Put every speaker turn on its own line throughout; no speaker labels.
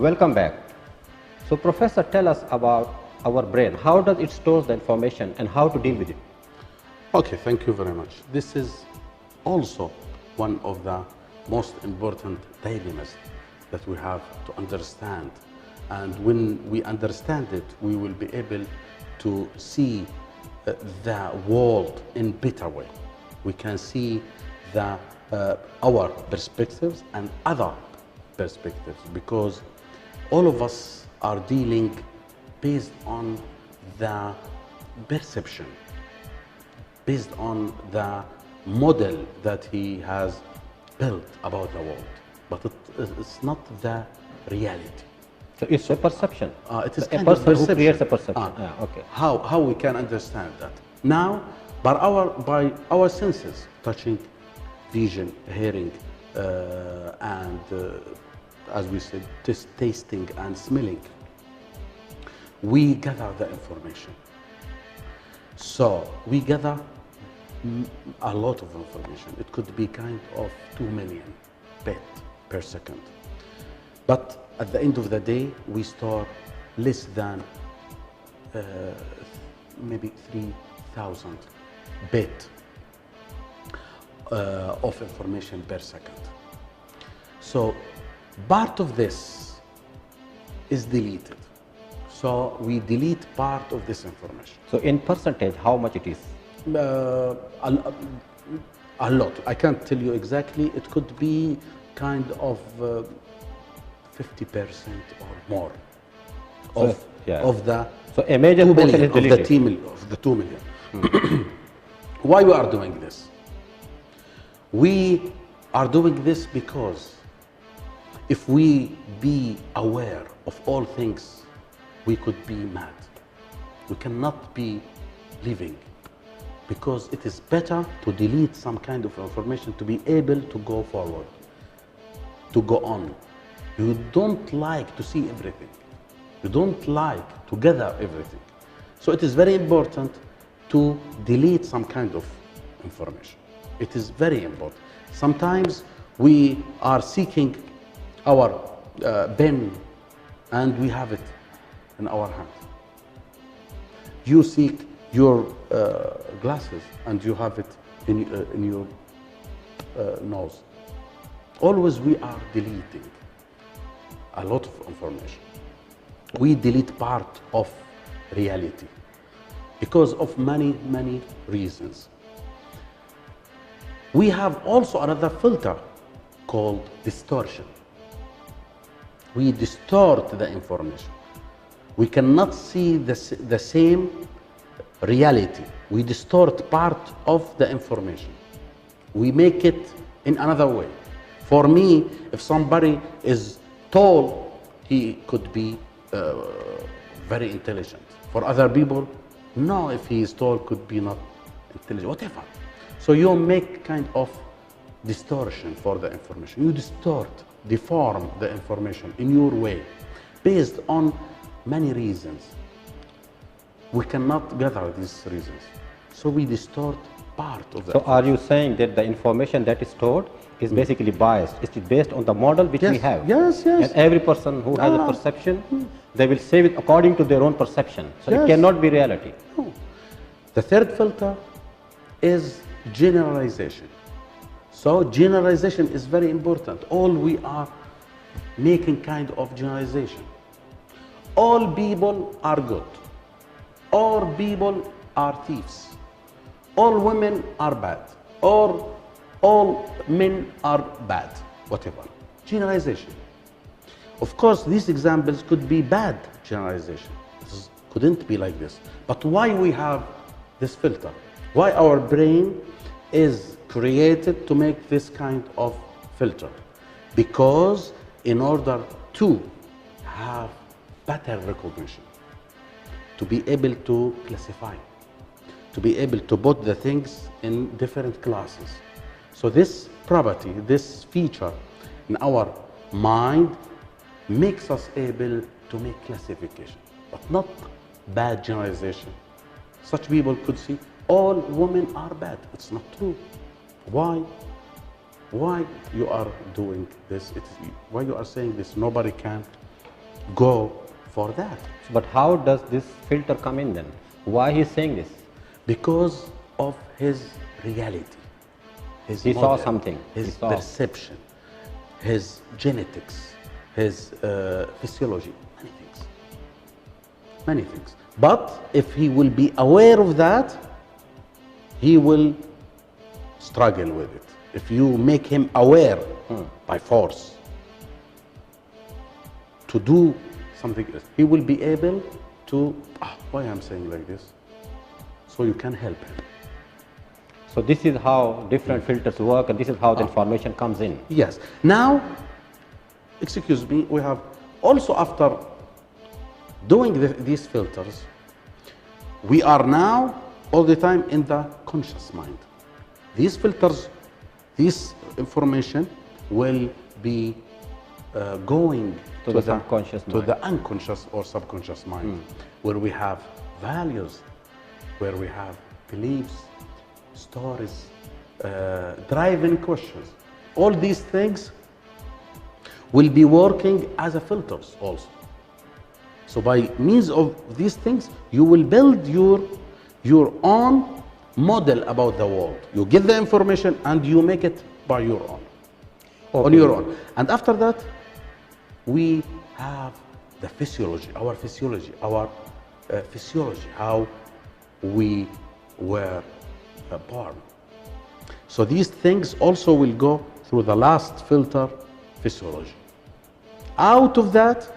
Welcome back. So Professor, tell us about our brain. How does it store the information and how to deal with it?
Okay, thank you very much. This is also one of the most important dilemmas that we have to understand. And when we understand it, we will be able to see the world in better way. We can see our perspectives and other perspectives, because all of us are dealing based on the perception, based on the model that he has built about the world, but it's not the reality.
So it's a perception.
It is
a
kind
person
of
who
perception.
creates a perception. Okay.
How we can understand that? Now, by our senses, touching, vision, hearing, and as we said, tasting and smelling, we gather the information. So we gather a lot of information. It could be kind of 2 million bit per second. But at the end of the day, we store less than maybe 3,000 bit of information per second. So part of this is deleted. So we delete part of this information.
So in percentage, how much it is?
A lot. I can't tell you exactly. It could be kind of 50% or more of the
so a major
2
portion
billion,
is deleted.
of the 2 million. Why we are doing this? We are doing this because if we be aware of all things, we could be mad. We cannot be living, because it is better to delete some kind of information to be able to go forward, to go on. You don't like to see everything. You don't like to gather everything. So it is very important to delete some kind of information. It is very important. Sometimes we are seeking our pen and we have it in our hand. You seek your glasses and you have it in your nose. Always we are deleting a lot of information. We delete part of reality because of many, many reasons. We have also another filter called distortion. We distort the information. We cannot see the same reality. We distort part of the information. We make it in another way. For me, if somebody is tall, he could be very intelligent. For other people, no, if he is tall, could be not intelligent, whatever. So you make kind of distortion for the information. You distort, deform the information in your way, based on many reasons. We cannot gather these reasons. So we distort part of the
So are you saying that the information that is stored is basically biased? It is based on the model which we have?
Yes, yes.
And every person who has a perception, they will say it according to their own perception. So it cannot be reality.
No. The third filter is generalization. So generalization is very important. All we are making kind of generalization. All people are good. All people are thieves. All women are bad. Or all men are bad. Whatever. Generalization. Of course, these examples could be bad generalization. It couldn't be like this. But why we have this filter? Why our brain is created to make this kind of filter? Because in order to have better recognition, to be able to classify, to be able to put the things in different classes. So this property, this feature in our mind makes us able to make classification, but not bad generalization. Such people could see all women are bad. It's not true. Why? Why you are doing this? Why you are saying this? Nobody can go for that.
But how does this filter come in then? Why he's saying this?
Because of his reality, his
He saw something.
his
He saw.
perception, his genetics, his physiology, many things. But if he will be aware of that, he will struggle with it. If you make him aware by force to do something else, he will be able to, why I'm saying like this? So you can help him.
So this is how different filters work, and this is how the information comes in.
Yes. Now, excuse me, we have also, after doing these filters, we are now all the time in the conscious mind. These filters, this information will be going
to the subconscious
to
mind.
the unconscious or subconscious mind, where we have values, where we have beliefs, stories, driving questions. All these things will be working as a filters also. So by means of these things, you will build your own model about the world. You get the information and you make it by your own, on your own. And after that, we have the physiology, our physiology, how we were born. So these things also will go through the last filter, physiology. Out of that,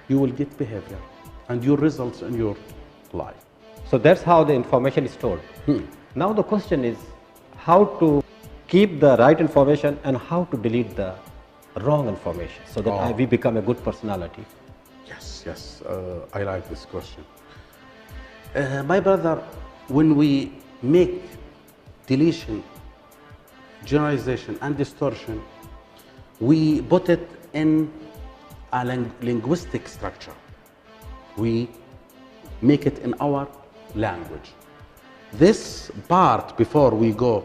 you will get behavior and your results in your life.
So that's how the information is stored. Now the question is how to keep the right information and how to delete the wrong information so that we become a good personality.
Yes, I like this question. My brother, when we make deletion, generalization and distortion, we put it in a linguistic structure. We make it in our language. This part, before we go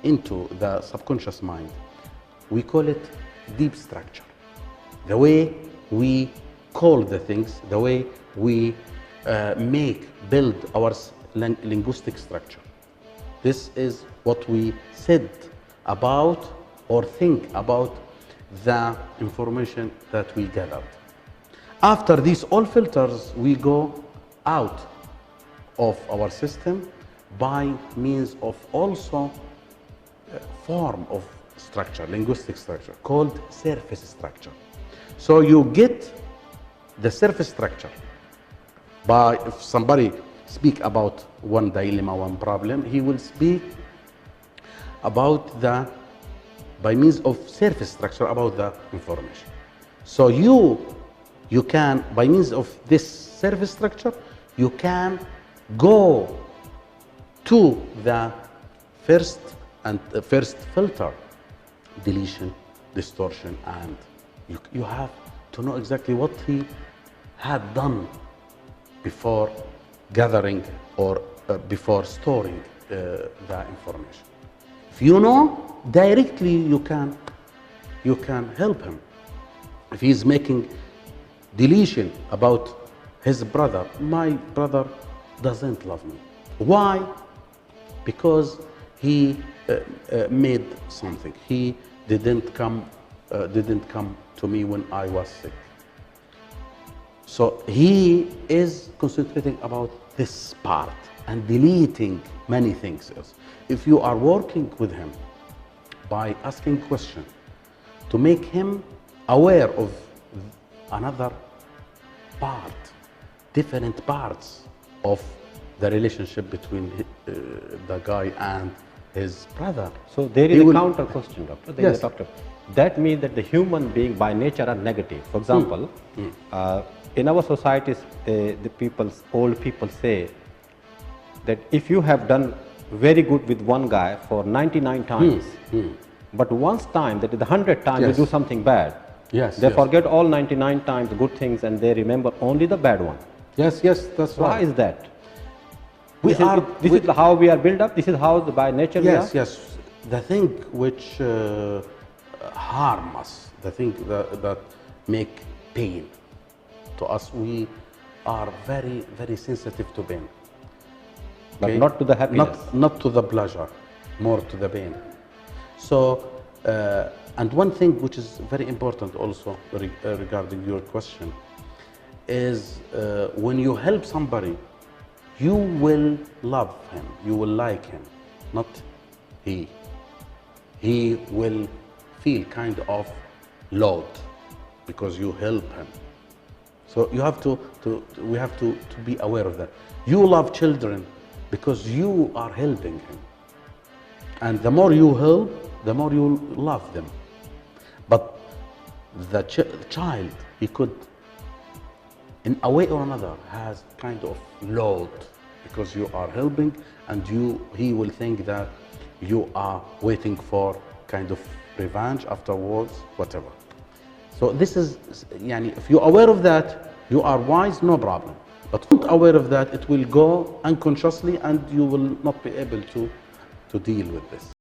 into the subconscious mind, we call it deep structure. The way we call the things, the way we build our linguistic structure. This is what we said about or think about the information that we gathered. After these all filters, we go out of our system by means of also a form of structure, linguistic structure, called surface structure. So you get the surface structure by, if somebody speak about one dilemma, one problem, he will speak about by means of surface structure about the information. So you can, by means of this surface structure, you can go to the first filter, deletion, distortion, and you have to know exactly what he had done before gathering or before storing the information. If you know, directly you can help him. If he's making deletion about his brother, my brother doesn't love me. Why? Because he made something. He didn't come to me when I was sick. So he is concentrating about this part and deleting many things else. If you are working with him by asking questions to make him aware of another part, different parts of the relationship between the guy and his brother.
So there is a counter question, doctor. There is a doctor. That means that the human being by nature are negative. For example, in our societies, old people say that if you have done very good with one guy for 99 times, but once time, that is the 100th time you do something bad, they forget all 99 times good things and they remember only the bad one.
Yes, that's right.
Why is that? This is how we are built up. This is how by nature we are.
Yes. The thing which harm us, the thing that make pain, to us. We are very, very sensitive to pain.
But not to the happiness.
Not to the pleasure, more to the pain. So, and one thing which is very important also regarding your question is when you help somebody, you will love him, you will like him, not he. He will feel kind of load because you help him. So you have we have to be aware of that. You love children because you are helping him. And the more you help, the more you love them. But the child, he could, in a way or another, has kind of load because you are helping, and he will think that you are waiting for kind of revenge afterwards, whatever. So this is, yani, if you're aware of that, you are wise, no problem. But not aware of that, it will go unconsciously and you will not be able to deal with this.